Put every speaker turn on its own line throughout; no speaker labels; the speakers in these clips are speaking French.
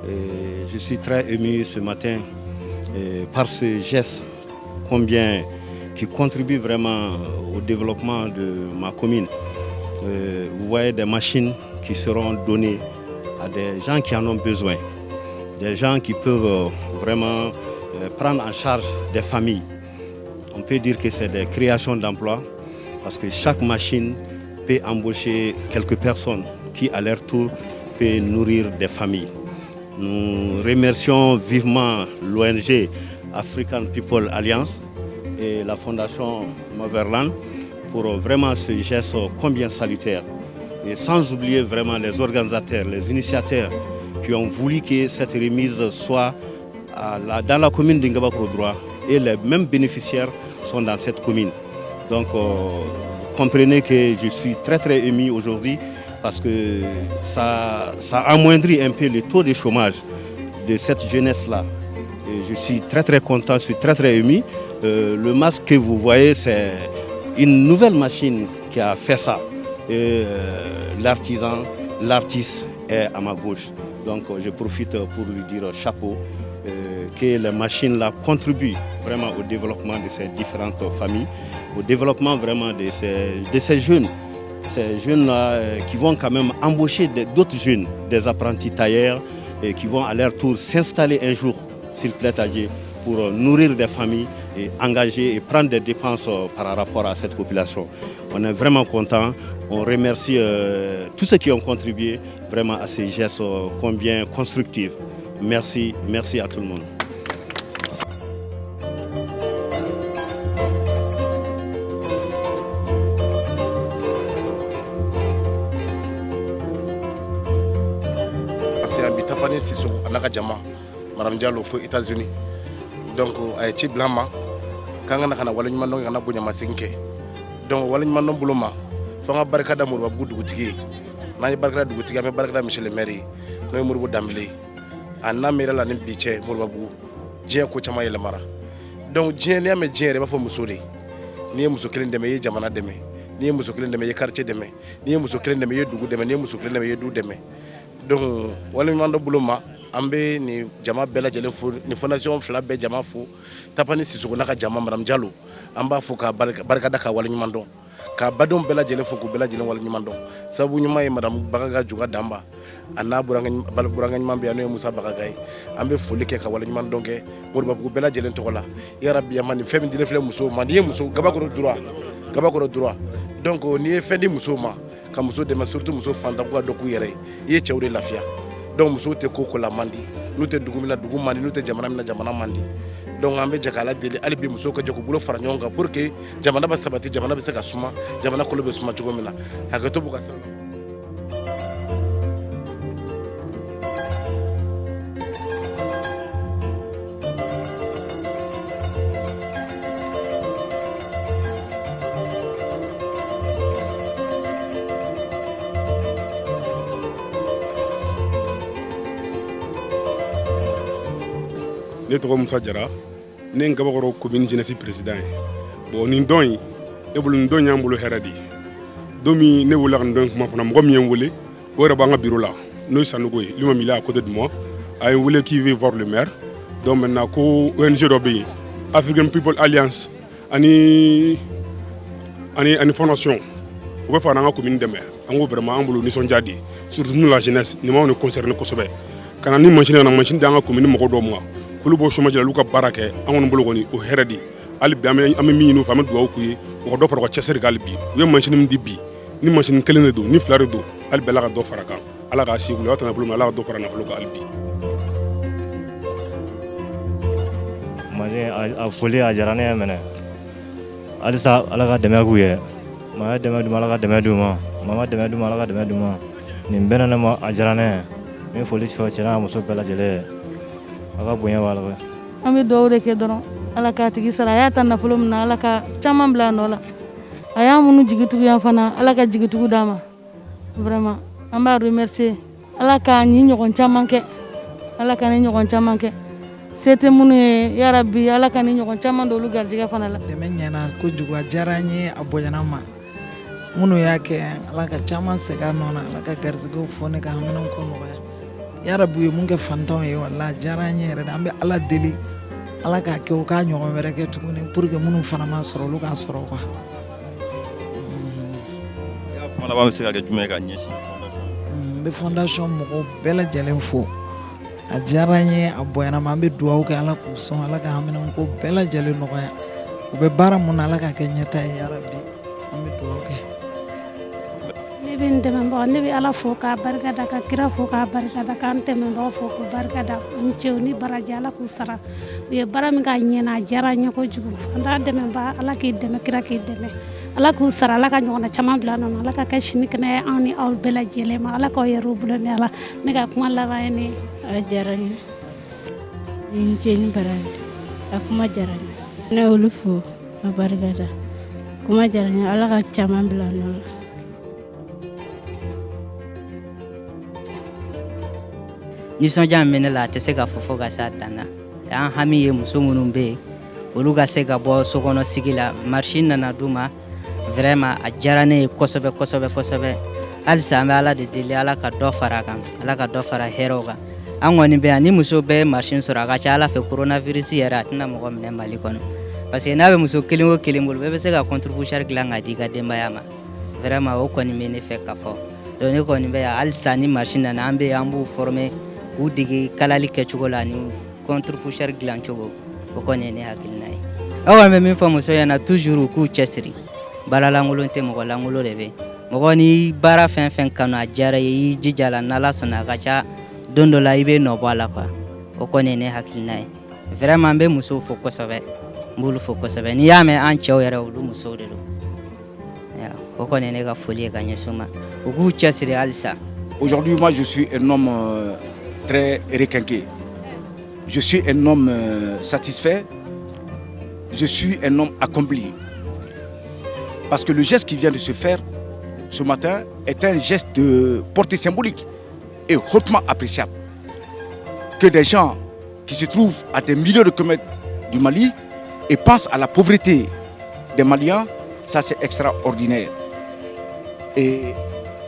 Et je suis très ému ce matin par ce geste qui contribue vraiment au développement de ma commune. Vous voyez des machines qui seront données à des gens qui en ont besoin, des gens qui peuvent vraiment prendre en charge des familles. On peut dire que c'est des créations d'emplois parce que chaque machine peut embaucher quelques personnes qui à leur tour peuvent nourrir des familles. Nous remercions vivement l'ONG African People Alliance et la fondation Motherland pour vraiment ce geste combien salutaire. Et sans oublier vraiment les organisateurs, les initiateurs qui ont voulu que cette remise soit dans la commune d'Ingabakoro-Droit et les mêmes bénéficiaires sont dans cette commune. Donc comprenez que je suis très ému aujourd'hui parce que ça amoindrit un peu le taux de chômage de cette jeunesse-là. Et je suis très content, je suis très ému. Le masque que vous voyez, c'est une nouvelle machine qui a fait ça. Et l'artiste est à ma gauche. Donc je profite pour lui dire chapeau, que les machines-là contribuent vraiment au développement de ces différentes familles, au développement vraiment de ces jeunes. Ces jeunes-là qui vont quand même embaucher d'autres jeunes, des apprentis tailleurs, et qui vont à leur tour s'installer un jour sur Platagier pour nourrir des familles et engager et prendre des dépenses par rapport à cette population. On est vraiment content. On remercie tous ceux qui ont contribué vraiment à ces gestes combien constructifs. Merci à tout le monde.
Sissoko anaka jama Madame Diallo fo États-Unis donc ay ci blama kanga na kana wala nyuma kana bunya masinke donc wala nyuma no buluma fa nga barka da murba bu dugutigi na barka da dugutigi me barka da monsieur le maire no murbu dambele anna mera la ni biche murba bu je ko chama yele mara donc je ne ame je re ba fo musori ni muso kelen deme ye jamana deme ni muso kelen deme ye quartier deme ni muso kelen deme ye dugu deme ni muso kelen deme ye du deme. Donc wala mando buluma ambe ni jama bela jele fo ni fondation fla be jama fo tapani Sissoko naka jama Madame Diallo amba fo ka barka daka wala mando ka badon bela jele fo ko bela jele wala mando sabu nyuma e Madame Bagaga juga damba anna buranga nyambe anu Musa Bagaga ambe fo leke ka wala mando ke murba ko bela jele to la ya rabbi yamani femi dile fle muso man ye muso gabakoro droit donc ni fendi muso ma ka muso de surtout muso fanda ko do ku yere ye chawre lafia donc muso te koko la mandi nous te dugumila dugu mandi nous te jamana mina jamana mandi donc ambe jakala deli alibi muso ko joko bulo faranyonga pour que jamana ba sabati jamana be se ka suma jamana ko be suma jogo mina hakato buka sa
ne tɔgɔ Musa Jara ne ye Ngabakoro commune jeunesse président ye bon nin dɔn in e bolo nin dɔn y'an bolo hɛrɛ de ye don min ne wulila ka nin dɔn kuma fana mɔgɔ min ye n wele o yɛrɛ b'an ka bureau la n'o ye Sanogo ye lui même il est à côté de moi a ye n wele qui veut voir le maire donc maintenant ko ONG dɔ bɛ yen African People Alliance ani fondation u bɛ fɛ an ka commune dɛmɛ an ko vraiment an bolo nisɔndiya de surtout nous la jeunesse nin b'anw de concerné kosɛbɛ ka na ni machine kana machine d'an ka commune mɔgɔ dɔw ma kulu bo chômage la luka baraka an kɔni bolo kɔni o hɛrɛ de hali bi an bɛ min ɲini u fɛ an bɛ dugawu k'u ye u ka dɔ fara u ka cɛsiri kan hali bi u ye machine min di bi ni machine kelen de don ni fila de don hali bi Ala ka dɔ fara kan Ala k'a si wuli aw tɛ nafolo min Ala ka dɔ fara nafolo kan hali bi.
Mali a foli a diyara ne ye mɛnɛ halisa Ala ka dɛmɛ k'u ye maa ye dɛmɛ d'u ma Ala ka dɛmɛ d'u ma maa ma dɛmɛ d'u ma Ala ka dɛmɛ d'u ma nin bɛɛ na ne ma a diyara ne ye n bɛ foli fɔ cɛ n'a muso bɛɛ lajɛlen ye a ka bonya b'a la koyi.
An bɛ dugawu de kɛ dɔrɔn Ala k'a tigi sara a y'a ta nafolo min na Ala ka caman bila a nɔ la a y'a minnu jigitigiya fana Ala ka jigitigiw d'a ma vraiment an b'a remercier Ala ka ni ɲɔgɔn caman kɛ Ala ka ni ɲɔgɔn caman kɛ se tɛ minnu ye ya Rabbi Ala ka ni ɲɔgɔn caman don olu garijɛgɛ fana la.
Dɛmɛ ɲɛna kojugu a diyara n ye a bonyana ma minnu y'a kɛ Ala ka caman segin a nɔ na Ala ka garijɛgɛw fɔ ne ka haminanw ko nɔgɔya yarabu ye mun kɛ fantanw ye wala diyara an ye yɛrɛ de an bɛ ala deli ala k'a kɛ o k'a ɲɔgɔn wɛrɛ kɛ tuguni pour que minnu fana ma sɔrɔ olu k'a sɔrɔ quoi.
Kuma laban bɛ se ka kɛ jumɛn ye ka ɲɛsin fondation?
N bɛ fondation mɔgɔw bɛɛ lajɛlen fo a diyara an ye a bonyana ma an bɛ dugawu kɛ ala k'u sɔn ala ka haminako bɛɛ lajɛlen nɔgɔya u bɛ baara mun na ala k'a kɛ ɲɛta ye yarabi an bɛ dugawu kɛ.
Ne bɛ n dɛmɛbagaw ne bɛ ala fo k'a barikada ka kira fo k'a barikada k'an dɛmɛbagaw fo k'u barikada n cɛw ni baraji ala k'u sara u ye baara min k'a ɲɛna a diyara an ye kojugu an t'a dɛmɛbaga ala k'i dɛmɛ kira k'i dɛmɛ ala k'u sara ala ka ɲɔgɔnna caman bila nɔ ala ka kɛ sini kɛnɛ anw ni aw bɛɛ lajɛlen ma ala k'aw yɛrɛ u bolo mɛn ala ne ka kuma laban ye ne
a diyara n ye n cɛ ni baraji a kuma diyara n ye ne olu fo a barikada kuma diyara n ye ala ka caman bila nɔ la.
nisɔndiya min bɛ ne la a tɛ se ka fɔ ka se a dan na an hami ye muso minnu bɛ yen olu ka se ka bɔ sokɔnɔ sigi la marché nana d'u ma vraiment a diyara ne ye kosɛbɛ kosɛbɛ kosɛbɛ halisa an bɛ ala de deli ala ka dɔ fara a kan ala ka dɔ fara hɛrɛw kan an kɔni bɛ yan ni muso bɛɛ ye marché sɔrɔ a ka ca ala fɛ coronavirus yɛrɛ a tɛna mɔgɔ minɛ mali kɔnɔ parce que n'a bɛ muso kelen o kelen bolo bɛɛ bɛ se ka contribution dilan ka di i ka denbaya ma vraiment o kɔni bɛ ne fɛ ka fɔ donc ne kɔni bɛ yan halisa ni marché nana an bɛ yan an b'u former k'u dege kalali kɛcogo la ani contre-poussière dilan cogo o kɔni ye ne hakilina ye aw kɔni bɛ min fɔ muso ɲɛna toujours u k'u cɛsiri baara lankolon tɛ mɔgɔ lankolon de bɛ mɔgɔ ni baara fɛn fɛn kanu a diyara ye i jija la n'ala sɔnna a ka ca don dɔ la i bɛ nɔ bɔ a la quoi o kɔni ye ne hakilina ye vraiment n bɛ musow fo kosɛbɛ n b'olu fo kosɛbɛ n'i y'a mɛn an cɛw yɛrɛ olu musow de don o kɔni ye ne ka foli ye ka ɲɛsin u ma u k'u cɛsiri halisa.
Aujourd'hui moi je suis un homme très requinqué. Je suis un homme satisfait. Je suis un homme accompli. Parce que le geste qui vient de se faire ce matin est un geste de portée symbolique et hautement appréciable. Que des gens qui se trouvent à des milliers de kilomètres du Mali et pensent à la pauvreté des Maliens, ça c'est extraordinaire. Et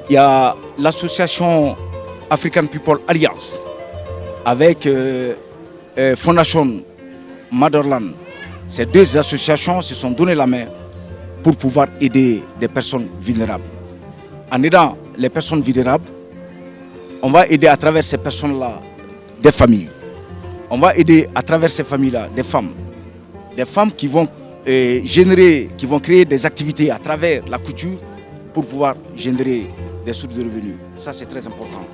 il y a l'association African People Alliance avec Fondation Motherland. Ces deux associations se sont donné la main pour pouvoir aider des personnes vulnérables. En aidant les personnes vulnérables, on va aider à travers ces personnes-là des familles. On va aider à travers ces familles-là des femmes qui vont qui vont créer des activités à travers la couture pour pouvoir générer des sources de revenus. Ça, c'est très important.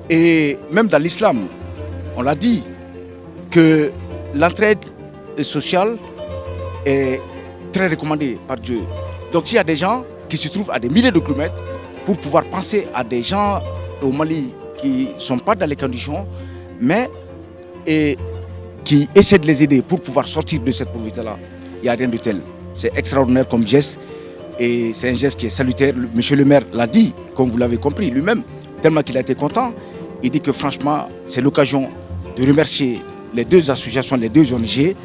Et même dans l'islam, on l'a dit que l'entraide sociale est très recommandée par Dieu. Donc s'il y a des gens qui se trouvent à des milliers de kilomètres pour pouvoir penser à des gens au Mali qui ne sont pas dans les conditions, mais qui essaient de les aider pour pouvoir sortir de cette pauvreté-là, il n'y a rien de tel. C'est extraordinaire comme geste et c'est un geste qui est salutaire. Monsieur le maire l'a dit, comme vous l'avez compris lui-même, tellement qu'il a été content. Il dit que franchement, c'est l'occasion de remercier les deux associations, les deux ONG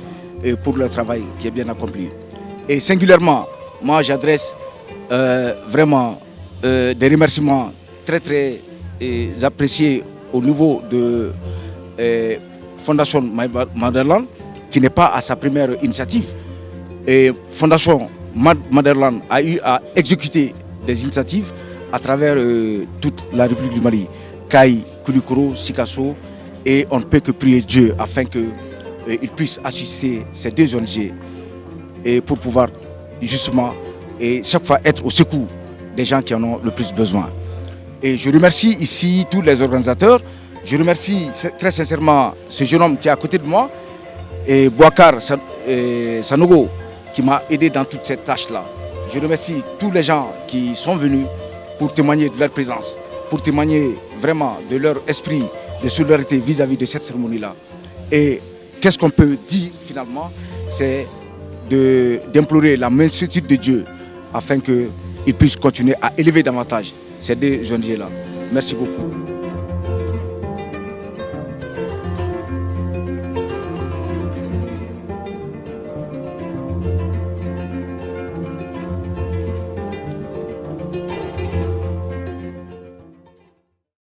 pour leur travail qui est bien accompli. Et singulièrement, moi j'adresse vraiment des remerciements très très appréciés au niveau de Fondation Motherland, qui n'est pas à sa première initiative. Et Fondation Motherland a eu à exécuter des initiatives à travers toute la République du Mali. Kaï, Koulikoro, Sikasso, et on ne peut que prier Dieu afin qu'il puisse assister ces deux ONG et pour pouvoir justement et chaque fois être au secours des gens qui en ont le plus besoin. Et je remercie ici tous les organisateurs. Je remercie très sincèrement ce jeune homme qui est à côté de moi, et Bouakar Sanogo, qui m'a aidé dans toute cette tâche-là. Je remercie tous les gens qui sont venus pour témoigner de leur présence, pour témoigner vraiment de leur esprit de solidarité vis-à-vis de cette cérémonie-là. Et qu'est-ce qu'on peut dire finalement? C'est d'implorer la mansuétude de Dieu afin qu'il puisse continuer à élever davantage ces deux ONG-là. Merci beaucoup.